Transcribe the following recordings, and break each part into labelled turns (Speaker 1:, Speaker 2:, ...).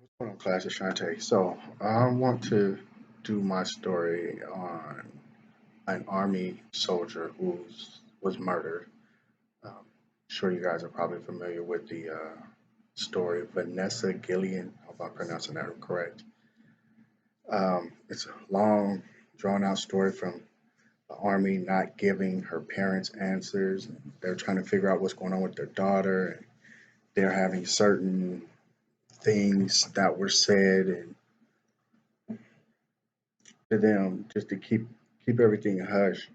Speaker 1: What's going on, class? It's Shantae. So, I want to do my story on an army soldier who was murdered. Sure, you guys are probably familiar with the story. Vanessa Gillian, I hope I'm pronouncing that correct. It's a long, drawn out story from the army not giving her parents answers. They're trying to figure out what's going on with their daughter, and they're having certain things that were said and to them just to keep everything hush.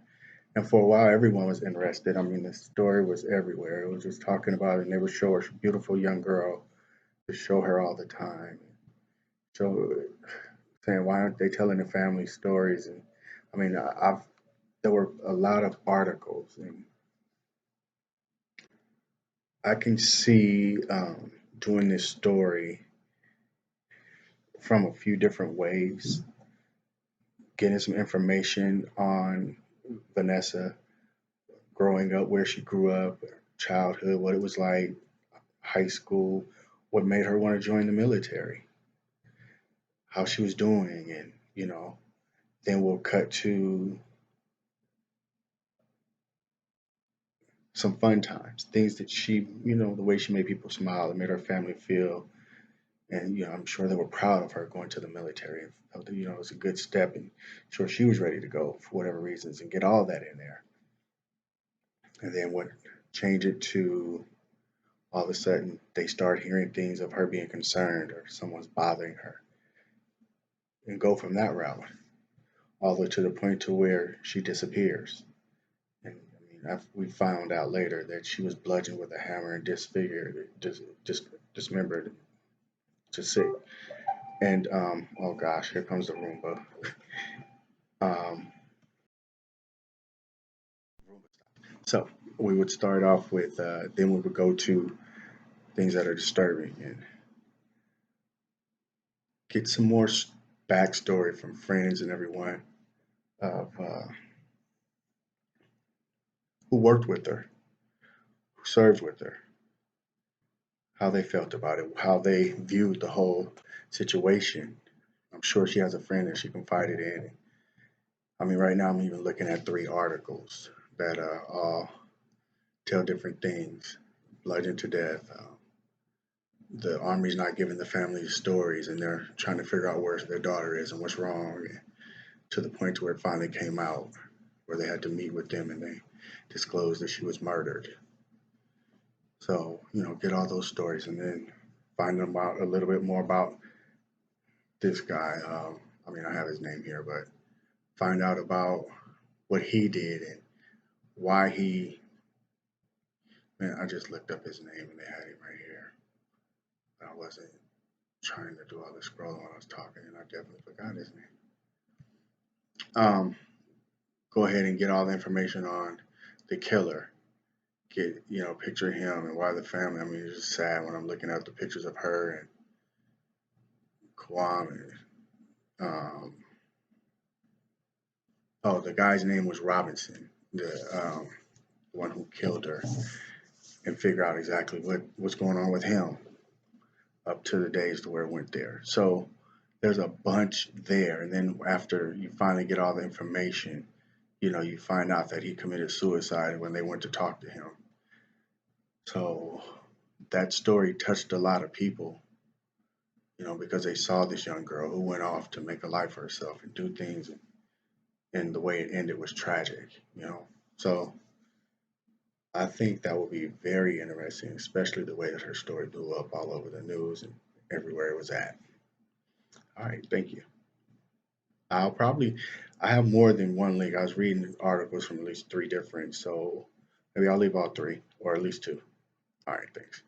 Speaker 1: And for a while, everyone was interested. I mean, the story was everywhere. It was just talking about it, and they would show her beautiful young girl, to show her all the time. So saying, why aren't they telling the family stories? And I mean, I've there were a lot of articles, and I can see doing this story from a few different ways, getting some information on Vanessa growing up, where she grew up, childhood, what it was like, high school, what made her want to join the military, how she was doing, and then we'll cut to some fun times, things that she, the way she made people smile and made her family feel, and I'm sure they were proud of her going to the military and felt that it was a good step, and sure she was ready to go for whatever reasons and get all that in there, and then what change it to all of a sudden they start hearing things of her being concerned or someone's bothering her and go from that route all the way to the point to where she disappears. And I mean, we found out later that she was bludgeoned with a hammer and disfigured, dismembered to sick. And oh gosh, here comes the Roomba. Um, so we would start off with, then we would go to things that are disturbing and get some more backstory from friends and everyone of who worked with her, who served with her, how they felt about it, how they viewed the whole situation. I'm sure she has a friend that she confided in. I mean, right now I'm even looking at three articles that all tell different things. Bludgeoned to death. The army's not giving the family stories, and they're trying to figure out where their daughter is and what's wrong. To the point to where it finally came out, where they had to meet with them and they disclosed that she was murdered. So get all those stories, and then find out a little bit more about this guy. I mean, I have his name here, but find out about what he did and why he. Man, I just looked up his name and they had him right here. I wasn't trying to do all this scrolling while I was talking, and I definitely forgot his name. Um, Go ahead and get all the information on the killer. Get picture him and why the family. I mean, it's just sad when I'm looking at the pictures of her and Kwame. Um, oh, the guy's name was Robinson, the one who killed her, and figure out exactly what's going on with him up to the days to where it went there. So there's a bunch there, and then after you finally get all the information, you find out that he committed suicide when they went to talk to him. So that story touched a lot of people, because they saw this young girl who went off to make a life for herself and do things, and the way it ended was tragic. So I think that would be very interesting, especially the way that her story blew up all over the news and everywhere it was at. All right, thank you. I'll probably I have more than one link. I was reading articles from at least three different, so maybe I'll leave all three or at least two. All right, thanks.